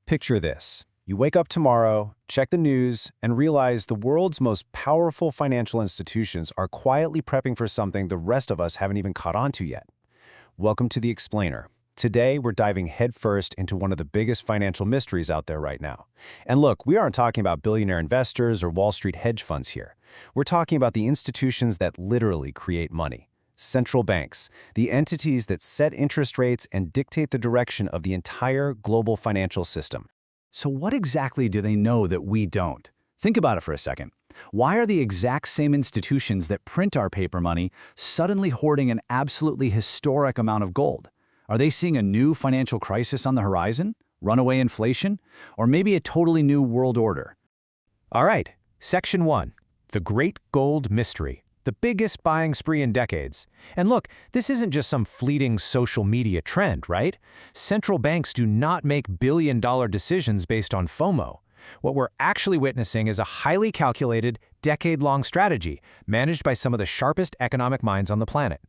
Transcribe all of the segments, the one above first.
Picture this. You wake up tomorrow, check the news, and realize the world's most powerful financial institutions are quietly prepping for something the rest of us haven't even caught on to yet. Welcome to The Explainer. Today, we're diving headfirst into one of the biggest financial mysteries out there right now. And look, we aren't talking about billionaire investors or Wall Street hedge funds here. We're talking about the institutions that literally create money. Central banks, the entities that set interest rates and dictate the direction of the entire global financial system. So what exactly do they know that we don't? Think about it for a second. Why are the exact same institutions that print our paper money suddenly hoarding an absolutely historic amount of gold? Are they seeing a new financial crisis on the horizon? Runaway inflation? Or maybe a totally new world order? All right, Section 1. The Great Gold Mystery. The biggest buying spree in decades. And look, this isn't just some fleeting social media trend, right? Central banks do not make billion-dollar decisions based on FOMO. What we're actually witnessing is a highly calculated, decade-long strategy managed by some of the sharpest economic minds on the planet.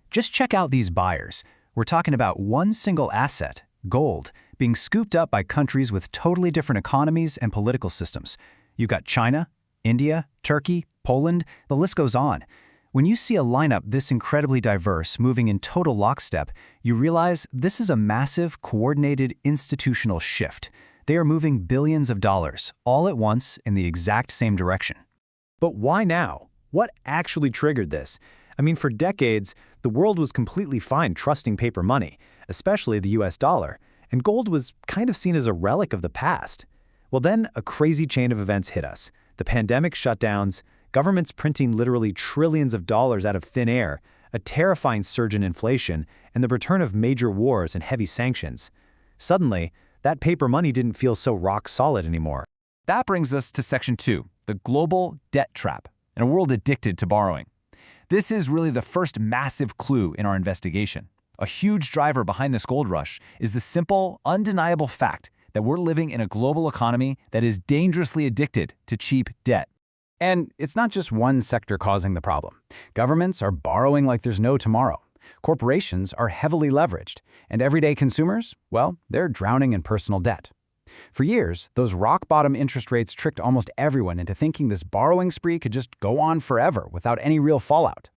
Just check out these buyers. We're talking about one single asset, gold, being scooped up by countries with totally different economies and political systems. You've got China, India, Turkey, Poland, the list goes on. When you see a lineup this incredibly diverse moving in total lockstep, you realize this is a massive, coordinated institutional shift. They are moving billions of dollars, all at once in the exact same direction. But why now? What actually triggered this? I mean, for decades, the world was completely fine trusting paper money, especially the US dollar, and gold was kind of seen as a relic of the past. Well, then a crazy chain of events hit us. The pandemic shutdowns, governments printing literally trillions of dollars out of thin air, a terrifying surge in inflation, and the return of major wars and heavy sanctions. Suddenly, that paper money didn't feel so rock solid anymore. That brings us to Section 2, the global debt trap, in a world addicted to borrowing. This is really the first massive clue in our investigation. A huge driver behind this gold rush is the simple, undeniable fact that we're living in a global economy that is dangerously addicted to cheap debt. And it's not just one sector causing the problem. Governments are borrowing like there's no tomorrow. Corporations are heavily leveraged. And everyday consumers, well, they're drowning in personal debt. For years, those rock-bottom interest rates tricked almost everyone into thinking this borrowing spree could just go on forever without any real fallout.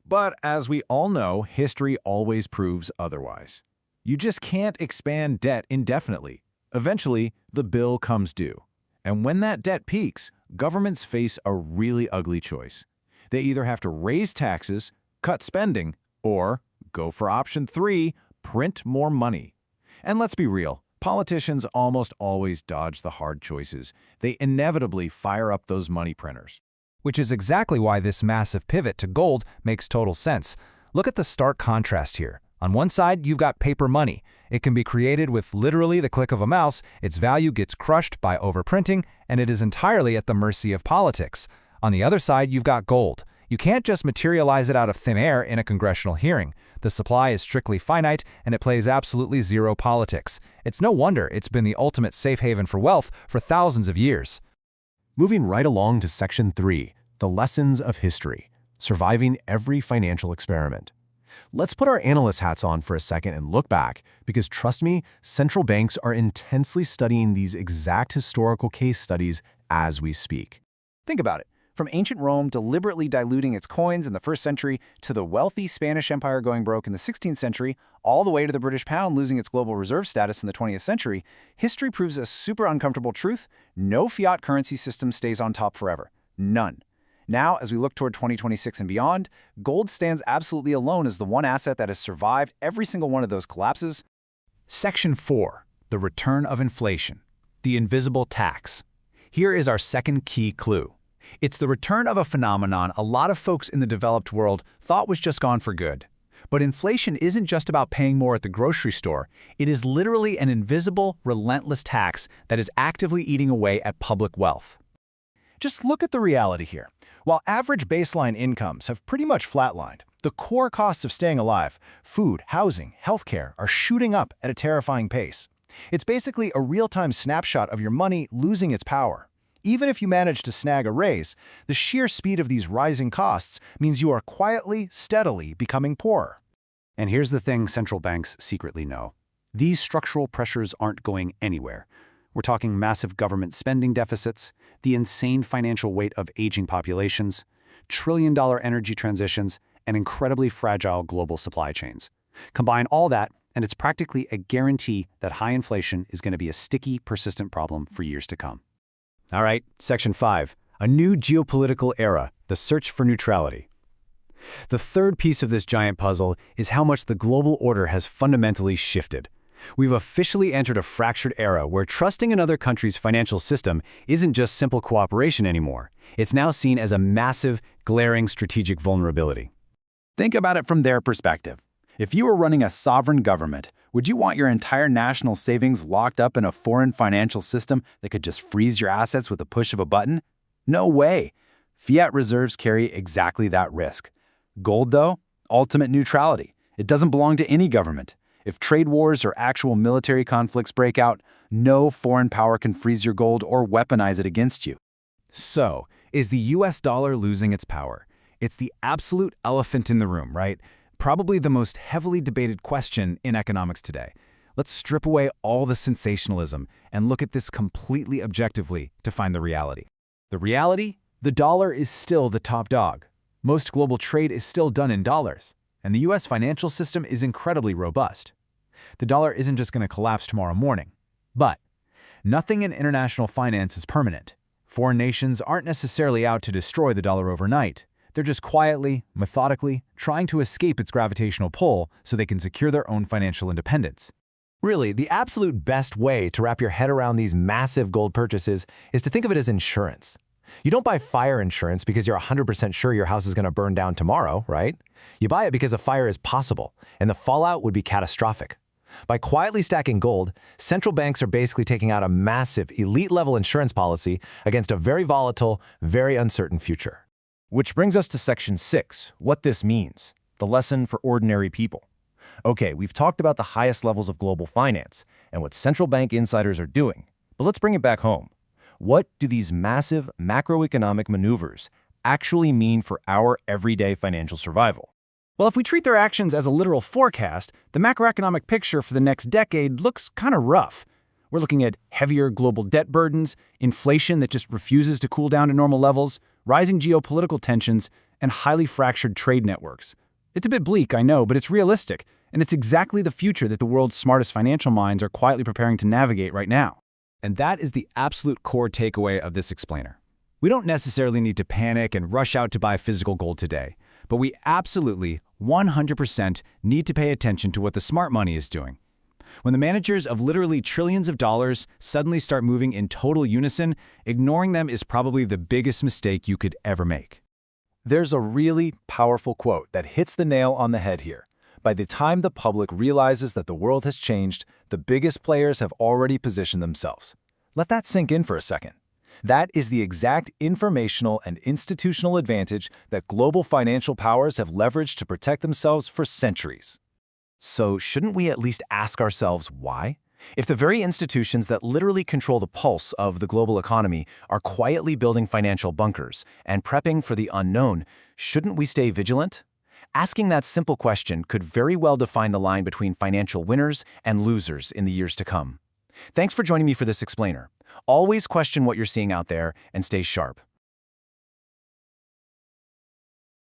But as we all know, history always proves otherwise. You just can't expand debt indefinitely. Eventually, the bill comes due. And when that debt peaks, governments face a really ugly choice. They either have to raise taxes, cut spending, or go for option 3, print more money. And let's be real, politicians almost always dodge the hard choices. They inevitably fire up those money printers. Which is exactly why this massive pivot to gold makes total sense. Look at the stark contrast here. On one side, you've got paper money. It can be created with literally the click of a mouse, its value gets crushed by overprinting, and it is entirely at the mercy of politics. On the other side, you've got gold. You can't just materialize it out of thin air in a congressional hearing. The supply is strictly finite, and it plays absolutely zero politics. It's no wonder it's been the ultimate safe haven for wealth for thousands of years. Moving right along to Section 3, the lessons of history, surviving every financial experiment. Let's put our analyst hats on for a second and look back, because trust me, central banks are intensely studying these exact historical case studies as we speak. Think about it. From ancient Rome deliberately diluting its coins in the 1st century to the wealthy Spanish Empire going broke in the 16th century, all the way to the British pound losing its global reserve status in the 20th century, history proves a super uncomfortable truth: no fiat currency system stays on top forever. None. Now, as we look toward 2026 and beyond, gold stands absolutely alone as the one asset that has survived every single one of those collapses. Section 4, the return of inflation, the invisible tax. Here is our second key clue. It's the return of a phenomenon a lot of folks in the developed world thought was just gone for good. But inflation isn't just about paying more at the grocery store. It is literally an invisible, relentless tax that is actively eating away at public wealth. Just look at the reality here. While average baseline incomes have pretty much flatlined, the core costs of staying alive, food, housing, healthcare, are shooting up at a terrifying pace. It's basically a real-time snapshot of your money losing its power. Even if you manage to snag a raise, the sheer speed of these rising costs means you are quietly, steadily becoming poorer. And here's the thing central banks secretly know. These structural pressures aren't going anywhere. We're talking massive government spending deficits, the insane financial weight of aging populations, trillion-dollar energy transitions, and incredibly fragile global supply chains. Combine all that, and it's practically a guarantee that high inflation is going to be a sticky, persistent problem for years to come. All right, Section 5. A new geopolitical era, the search for neutrality. The third piece of this giant puzzle is how much the global order has fundamentally shifted. We've officially entered a fractured era where trusting another country's financial system isn't just simple cooperation anymore. It's now seen as a massive, glaring strategic vulnerability. Think about it from their perspective. If you were running a sovereign government, would you want your entire national savings locked up in a foreign financial system that could just freeze your assets with a push of a button? No way. Fiat reserves carry exactly that risk. Gold, though, ultimate neutrality. It doesn't belong to any government. If trade wars or actual military conflicts break out, no foreign power can freeze your gold or weaponize it against you. So, is the US dollar losing its power? It's the absolute elephant in the room, right? Probably the most heavily debated question in economics today. Let's strip away all the sensationalism and look at this completely objectively to find the reality. The reality? The dollar is still the top dog. Most global trade is still done in dollars, and the US financial system is incredibly robust. The dollar isn't just going to collapse tomorrow morning. But nothing in international finance is permanent. Foreign nations aren't necessarily out to destroy the dollar overnight. They're just quietly, methodically, trying to escape its gravitational pull so they can secure their own financial independence. Really, the absolute best way to wrap your head around these massive gold purchases is to think of it as insurance. You don't buy fire insurance because you're 100% sure your house is going to burn down tomorrow, right? You buy it because a fire is possible, and the fallout would be catastrophic. By quietly stacking gold, central banks are basically taking out a massive, elite-level insurance policy against a very volatile, very uncertain future. Which brings us to Section 6, what this means, the lesson for ordinary people. Okay, we've talked about the highest levels of global finance and what central bank insiders are doing, but let's bring it back home. What do these massive macroeconomic maneuvers actually mean for our everyday financial survival? Well, if we treat their actions as a literal forecast, the macroeconomic picture for the next decade looks kind of rough. We're looking at heavier global debt burdens, inflation that just refuses to cool down to normal levels, rising geopolitical tensions, and highly fractured trade networks. It's a bit bleak, I know, but it's realistic, and it's exactly the future that the world's smartest financial minds are quietly preparing to navigate right now. And that is the absolute core takeaway of this explainer. We don't necessarily need to panic and rush out to buy physical gold today, but we absolutely, 100% need to pay attention to what the smart money is doing. When the managers of literally trillions of dollars suddenly start moving in total unison, ignoring them is probably the biggest mistake you could ever make. There's a really powerful quote that hits the nail on the head here. By the time the public realizes that the world has changed, the biggest players have already positioned themselves. Let that sink in for a second. That is the exact informational and institutional advantage that global financial powers have leveraged to protect themselves for centuries. So shouldn't we at least ask ourselves why? If the very institutions that literally control the pulse of the global economy are quietly building financial bunkers and prepping for the unknown, shouldn't we stay vigilant? Asking that simple question could very well define the line between financial winners and losers in the years to come. Thanks for joining me for this explainer. Always question what you're seeing out there and stay sharp.